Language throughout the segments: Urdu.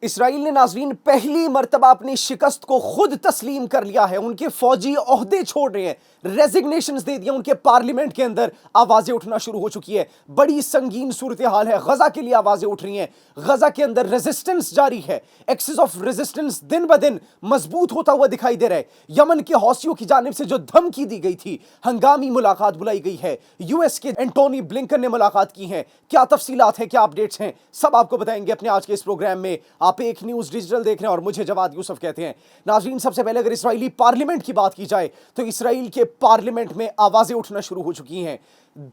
اسرائیل نے ناظرین پہلی مرتبہ اپنی شکست کو خود تسلیم کر لیا ہے. ان کے فوجی عہدے چھوڑ رہے ہیں, ریزگنیشنز دے دیا. ان کے پارلیمنٹ کے اندر آوازیں اٹھنا شروع ہو چکی ہے. بڑی سنگین صورتحال ہے. غزہ کے لیے آوازیں اٹھ رہی ہیں. غزہ کے اندر ریزسٹنس جاری ہے. ایکسس آف ریزسٹنس دن بدن مضبوط ہوتا ہوا دکھائی دے رہا ہے. یمن کے حوثیوں کی جانب سے جو دھمکی دی گئی تھی, ہنگامی ملاقات بلائی گئی ہے. یو ایس کے اینٹونی بلنکن نے ملاقات کی ہے. کیا تفصیلات ہیں, کیا اپڈیٹس ہیں, سب آپ کو بتائیں گے اپنے آج کے اس پروگرام میں. آپ ایک نیوز ڈیجیٹل دیکھ رہے ہیں اور مجھے جواد یوسف کہتے ہیں. ناظرین, سب سے پہلے اگر اسرائیلی پارلیمنٹ کی بات کی جائے تو اسرائیل کے پارلیمنٹ میں آوازیں اٹھنا شروع ہو چکی ہیں.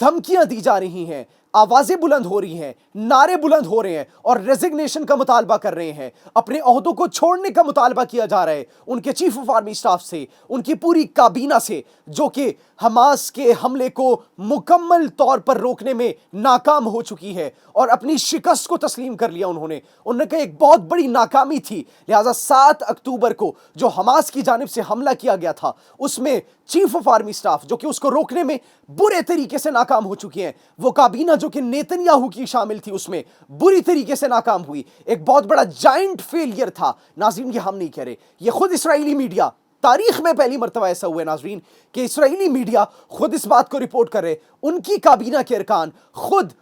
دھمکیاں دی جا رہی ہیں, آوازیں بلند ہو رہی ہیں, نعرے بلند ہو رہے ہیں اور ریزگنیشن کا مطالبہ کر رہے ہیں. اپنے عہدوں کو چھوڑنے کا مطالبہ کیا جا رہا ہے ان کے چیف آف آرمی سٹاف سے, ان کی پوری کابینہ سے, جو کہ حماس کے حملے کو مکمل طور پر روکنے میں ناکام ہو چکی ہے اور اپنی شکست کو تسلیم کر لیا. انہوں نے کہا ایک بہت بڑی ناکامی تھی, لہٰذا 7 اکتوبر کو جو حماس کی جانب سے حملہ کیا گیا تھا اس میں چیف آف آرمی سٹاف جو کہ اس کو روکنے میں برے طریقے سے ناکام ہو چکی ہیں. وہ کابینہ جو کہ نیتنیاہو کی شامل تھی اس میں بری طریقے سے ناکام ہوئی. ایک بہت بڑا جائنٹ فیلئر تھا. ناظرین, یہ ہم نہیں کہہ رہے, یہ خود اسرائیلی میڈیا, تاریخ میں پہلی مرتبہ ایسا ہوا ہے ناظرین کہ اسرائیلی میڈیا خود اس بات کو رپورٹ کر رہے. ان کی کابینہ کے ارکان خود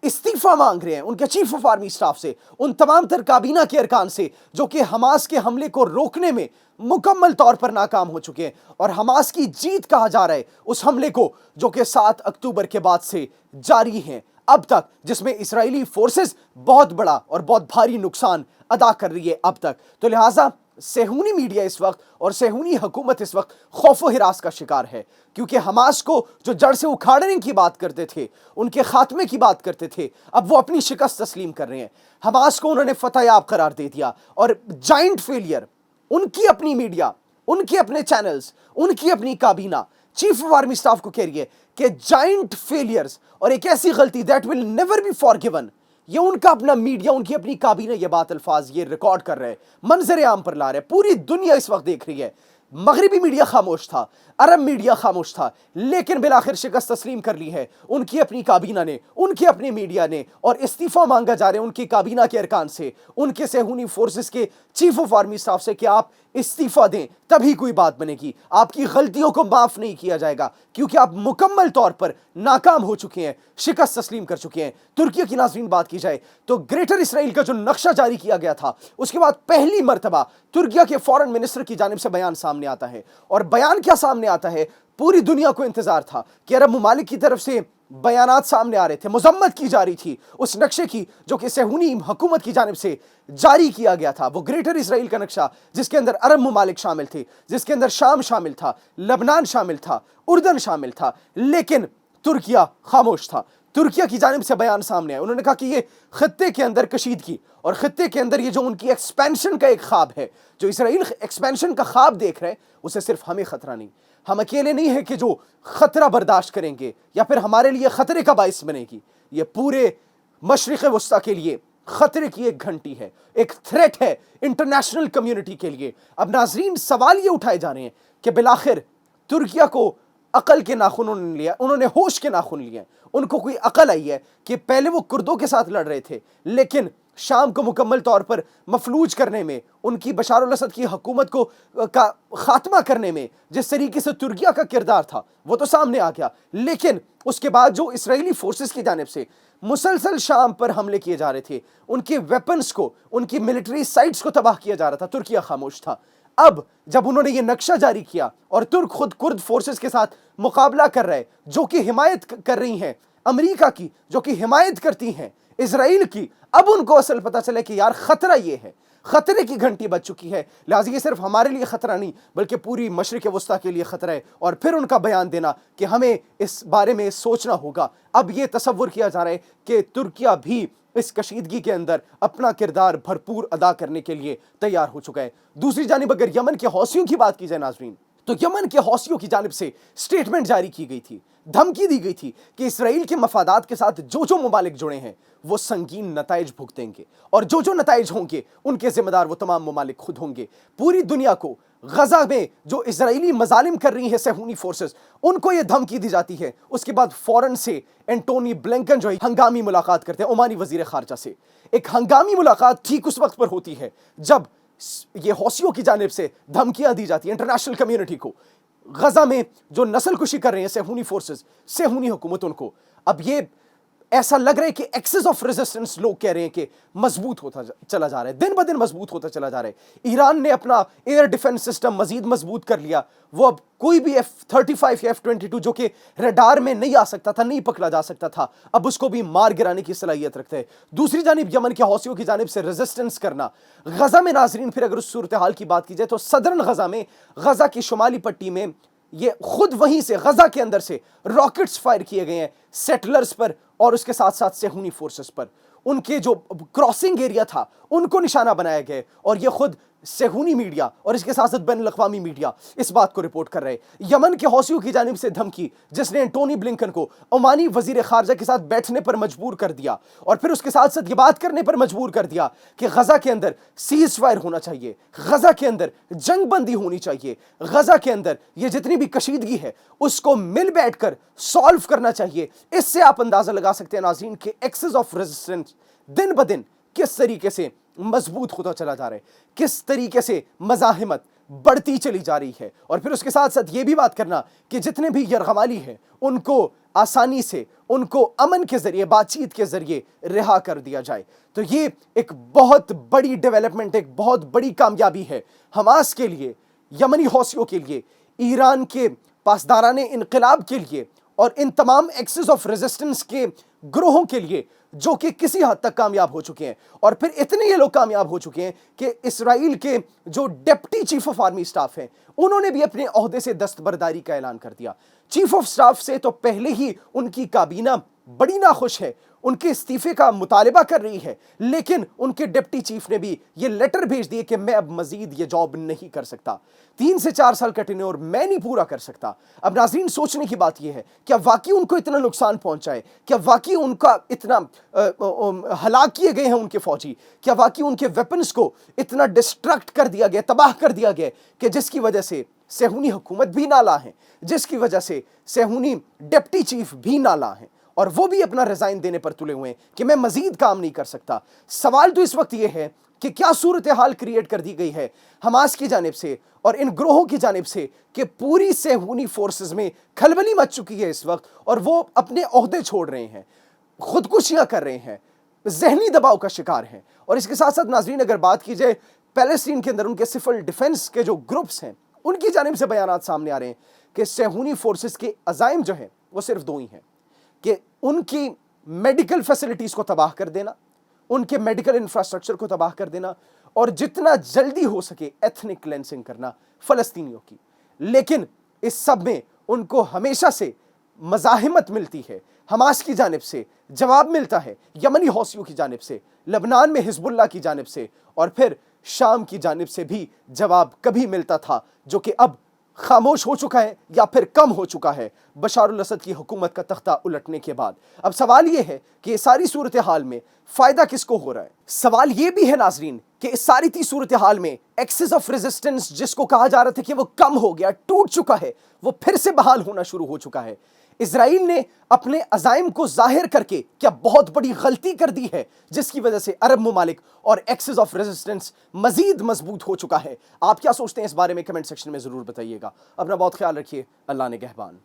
استعفیٰ مانگ رہے ہیں ان کے چیف آف آرمی سٹاف سے, ان تمام تر کابینہ کے ارکان سے جو کہ حماس کے حملے کو روکنے میں مکمل طور پر ناکام ہو چکے ہیں. اور حماس کی جیت کہا جا رہا ہے اس حملے کو جو کہ 7 اکتوبر کے بعد سے جاری ہیں اب تک, جس میں اسرائیلی فورسز بہت بڑا اور بہت بھاری نقصان ادا کر رہی ہے اب تک. تو لہٰذا صہیونی میڈیا اس وقت اور صہیونی حکومت اس وقت خوف و ہراس کا شکار ہے, کیونکہ حماس کو جو جڑ سے اکھاڑنے کی بات کرتے تھے, ان کے خاتمے کی بات کرتے تھے, اب وہ اپنی شکست تسلیم کر رہے ہیں. حماس کو انہوں نے فتح یاب قرار دے دیا اور جائنٹ فیلئر. ان کی اپنی میڈیا, ان کے اپنے چینلز, ان کی اپنی کابینہ چیف آف آرمی سٹاف کو کہہ رہی ہے کہ جائنٹ فیلئرز اور ایک ایسی غلطی دیٹ ول نیور بی فارگیون. یہ ان کا اپنا میڈیا, ان کی اپنی کابینہ یہ بات الفاظ یہ ریکارڈ کر رہے, منظر عام پر لا رہے. پوری دنیا اس وقت دیکھ رہی ہے. مغربی میڈیا خاموش تھا, عرب میڈیا خاموش تھا, لیکن بالآخر شکست تسلیم کر لی ہے ان کی اپنی کابینہ نے, ان کے اپنے میڈیا نے. اور استعفیٰ مانگا جا رہا ہے ان کی کابینہ کے ارکان سے, ان کے صہیونی فورسز کے چیف آف آرمی سٹاف سے کہ آپ استعفیٰ دیں تبھی کوئی بات بنے گی. آپ کی غلطیوں کو معاف نہیں کیا جائے گا کیونکہ آپ مکمل طور پر ناکام ہو چکے ہیں, شکست تسلیم کر چکے ہیں. ترکی کی ناظرین بات کی جائے تو گریٹر اسرائیل کا جو نقشہ جاری کیا گیا تھا اس کے بعد پہلی مرتبہ ترکی کے فورن منسٹر کی جانب سے بیان سامنے آتا ہے. اور بیان کیا سامنے آتا ہے, پوری دنیا کو انتظار تھا کہ عرب ممالک کی طرف سے بیانات سامنے آ رہے تھے, مذمت کی جا رہی تھی اس نقشے کی جو کہ صہیونی حکومت کی جانب سے جاری کیا گیا تھا. وہ گریٹر اسرائیل کا نقشہ جس کے اندر عرب ممالک شامل تھے, جس کے اندر شام شامل تھا, لبنان شامل تھا, اردن شامل تھا, لیکن ترکیہ خاموش تھا. ترکیہ کی جانب سے بیان سامنے آیا, انہوں نے کہا کہ یہ خطے کے اندر کشیدگی اور خطے کے اندر یہ جو ان کی ایکسپینشن کا ایک خواب ہے, جو اسرائیل ایکسپینشن کا خواب دیکھ رہے ہیں, اسے صرف ہمیں خطرہ نہیں, ہم اکیلے نہیں ہیں کہ جو خطرہ برداشت کریں گے یا پھر ہمارے لیے خطرے کا باعث بنے گی. یہ پورے مشرق وسطیٰ کے لیے خطرے کی ایک گھنٹی ہے, ایک تھریٹ ہے انٹرنیشنل کمیونٹی کے لیے. اب ناظرین, سوال یہ اٹھائے جا رہے ہیں کہ بالآخر ترکیہ کو عقل کے ناخن انہوں نے لیا, انہوں نے ہوش کے ناخن لیے. ان کو کوئی عقل آئی ہے کہ پہلے وہ کردوں کے ساتھ لڑ رہے تھے, لیکن شام کو مکمل طور پر مفلوج کرنے میں, ان کی بشار الاسد کی حکومت کو کا خاتمہ کرنے میں جس طریقے سے ترکیہ کا کردار تھا وہ تو سامنے آ گیا. لیکن اس کے بعد جو اسرائیلی فورسز کی جانب سے مسلسل شام پر حملے کیے جا رہے تھے, ان کے ویپنز کو, ان کی ملٹری سائٹس کو تباہ کیا جا رہا تھا, ترکیہ خاموش تھا. اب جب انہوں نے یہ نقشہ جاری کیا اور ترک خود کرد فورسز کے ساتھ مقابلہ کر رہے جو کہ حمایت کر رہی ہیں امریکہ کی, جو کہ حمایت کرتی ہیں اسرائیل کی, اب ان کو اصل پتہ چلے کہ یار خطرہ یہ ہے, خطرے کی گھنٹی بج چکی ہے. لہٰذا یہ صرف ہمارے لیے خطرہ نہیں بلکہ پوری مشرق وسطیٰ کے لیے خطرہ ہے. اور پھر ان کا بیان دینا کہ ہمیں اس بارے میں سوچنا ہوگا. اب یہ تصور کیا جا رہا ہے کہ ترکیہ بھی اس کشیدگی کے اندر اپنا کردار بھرپور ادا کرنے کے لیے تیار ہو چکا ہے. دوسری جانب اگر یمن کے حوثیوں کی بات کی جائے ناظرین, تو یمن کے حوثیوں کی جانب سے سٹیٹمنٹ جاری کی گئی تھی, دھمکی دی گئی تھی کہ اسرائیل کے مفادات کے ساتھ جو ممالک جڑے ہیں وہ سنگین نتائج بھگتیں گے, اور جو نتائج ہوں گے ان کے ذمہ دار وہ تمام ممالک خود ہوں گے. پوری دنیا کو غزہ میں جو اسرائیلی مظالم کر رہی ہیں صہیونی فورسز، ان کو یہ دھمکی دی جاتی ہے۔ اس کے بعد فوراً سے اینٹونی بلنکن جو ہے ہنگامی ملاقات کرتے ہیں عمانی وزیر خارجہ سے۔ ایک ہنگامی ملاقات ٹھیک اس وقت پر ہوتی ہے جب یہ حوثیوں کی جانب سے دھمکیاں دی جاتی ہیں انٹرنیشنل کمیونٹی کو، غزہ میں جو نسل کشی کر رہے ہیں صہیونی فورسز، صہیونی حکومت ان کو۔ اب یہ ایسا لگ رہا ہے کہ ایکسس آف ریزسٹنس لوگ کہہ رہے ہیں کہ مضبوط ہوتا چلا جا رہا ہے، دن بدن مضبوط ہوتا چلا جا رہا ہے۔ ایران نے اپنا ایئر ڈیفنس سسٹم مزید مضبوط کر لیا، وہ اب کوئی بھی F-35 یا F-22 جو کہ ریڈار میں نہیں آ سکتا تھا، نہیں پکڑا جا سکتا تھا، اب اس کو بھی مار گرانے کی صلاحیت رکھتا ہے۔ دوسری جانب یمن کے حوثیوں کی جانب سے ریزسٹنس کرنا غزہ میں، ناظرین پھر اگر اس صورتحال کی بات کی جائے تو صدرن غزہ میں، غزہ کی شمالی پٹی میں یہ خود وہیں سے غزہ کے اندر سے راکٹس فائر کیے گئے ہیں سیٹلرز پر اور اس کے ساتھ ساتھ صہیونی فورسز پر۔ ان کے جو کراسنگ ایریا تھا ان کو نشانہ بنایا گیا، اور یہ خود صہیونی میڈیا اور اس کے ساتھ ساتھ بین الاقوامی میڈیا اس بات کو رپورٹ کر رہے ہیں۔ یمن کے حوثیوں کی جانب سے دھمکی جس نے اینٹونی بلنکن کو عمانی وزیر خارجہ کے ساتھ بیٹھنے پر مجبور کر دیا، اور پھر اس کے ساتھ ساتھ یہ بات کرنے پر مجبور کر دیا کہ غزہ کے اندر سیز فائر ہونا چاہیے، غزہ کے اندر جنگ بندی ہونی چاہیے، غزہ کے اندر یہ جتنی بھی کشیدگی ہے اس کو مل بیٹھ کر سالو کرنا چاہیے۔ اس سے آپ اندازہ لگا سکتے ہیں ناظرین کہ ایکسس آف ریزسٹنس دن بدن کس طریقے سے مضبوط ہوتا چلا جا رہا ہے، کس طریقے سے مزاحمت بڑھتی چلی جا رہی ہے۔ اور پھر اس کے ساتھ ساتھ یہ بھی بات کرنا کہ جتنے بھی یرغمالی ہیں ان کو آسانی سے، ان کو امن کے ذریعے، بات چیت کے ذریعے رہا کر دیا جائے۔ تو یہ ایک بہت بڑی ڈیولپمنٹ، ایک بہت بڑی کامیابی ہے حماس کے لیے، یمنی حوثیوں کے لیے، ایران کے پاسداران انقلاب کے لیے، اور ان تمام ایکسس آف ریزسٹنس کے گروہوں کے لیے جو کہ کسی حد تک کامیاب ہو چکے ہیں۔ اور پھر اتنے یہ لوگ کامیاب ہو چکے ہیں کہ اسرائیل کے جو deputy chief of army staff ہیں انہوں نے بھی اپنے عہدے سے دستبرداری کا اعلان کر دیا۔ چیف آف سٹاف سے تو پہلے ہی ان کی کابینہ بڑی ناخوش ہے، ان کے استعفے کا مطالبہ کر رہی ہے، لیکن ان کے ڈپٹی چیف نے بھی یہ لیٹر بھیج دیے کہ میں اب مزید یہ جاب نہیں کر سکتا، 3 سے 4 سال کا ٹینیور میں نہیں پورا کر سکتا۔ اب ناظرین سوچنے کی بات یہ ہے، کیا واقعی ان کو اتنا نقصان پہنچا ہے؟ کیا واقعی ان کا اتنا ہلاک کیے گئے ہیں ان کے فوجی؟ کیا واقعی ان کے ویپنز کو اتنا ڈسٹرکٹ کر دیا گیا، تباہ کر دیا گیا کہ جس کی وجہ سے صہیونی حکومت بھی نالاں ہیں، جس کی وجہ سے صہیونی ڈپٹی چیف بھی نالاں ہیں، اور وہ بھی اپنا ریزائن دینے پر تلے ہوئے ہیں کہ میں مزید کام نہیں کر سکتا؟ سوال تو اس وقت یہ ہے کہ کیا صورتحال کریٹ کر دی گئی ہے حماس کی جانب سے اور ان گروہوں کی جانب سے کہ پوری صہیونی فورسز میں کھلبلی مچ چکی ہے اس وقت، اور وہ اپنے عہدے چھوڑ رہے ہیں، خودکشیاں کر رہے ہیں، ذہنی دباؤ کا شکار ہیں۔ اور اس کے ساتھ ساتھ ناظرین اگر بات کی جائے پیلسٹین کے اندر ان کے سول ڈیفنس کے جو گروپس ہیں ان کی جانب سے بیانات سامنے آ رہے ہیں کہ صہیونی فورسز کے عزائم جو ہیں وہ صرف 2 ہی ہیں، کہ ان کی میڈیکل فیسلٹیز کو تباہ کر دینا، ان کے میڈیکل انفراسٹرکچر کو تباہ کر دینا، اور جتنا جلدی ہو سکے ایتھنک کلینسنگ کرنا فلسطینیوں کی۔ لیکن اس سب میں ان کو ہمیشہ سے مزاحمت ملتی ہے، حماس کی جانب سے جواب ملتا ہے، یمنی حوثیوں کی جانب سے، لبنان میں حزب اللہ کی جانب سے، اور پھر شام کی جانب سے بھی جواب کبھی ملتا تھا جو کہ اب خاموش ہو چکا ہے یا پھر کم ہو چکا ہے بشار الاسد کی حکومت کا تختہ الٹنے کے بعد۔ اب سوال یہ ہے کہ اس ساری صورتحال میں فائدہ کس کو ہو رہا ہے؟ سوال یہ بھی ہے ناظرین کہ اس ساری صورتحال میں ایکسس آف ریزسٹنس جس کو کہا جا رہا تھا کہ وہ کم ہو گیا، ٹوٹ چکا ہے، وہ پھر سے بحال ہونا شروع ہو چکا ہے۔ اسرائیل نے اپنے عزائم کو ظاہر کر کے کیا بہت بڑی غلطی کر دی ہے جس کی وجہ سے عرب ممالک اور ایکسس آف ریزسٹنس مزید مضبوط ہو چکا ہے؟ آپ کیا سوچتے ہیں اس بارے میں کمنٹ سیکشن میں ضرور بتائیے گا۔ اپنا بہت خیال رکھیے، اللہ نگہبان۔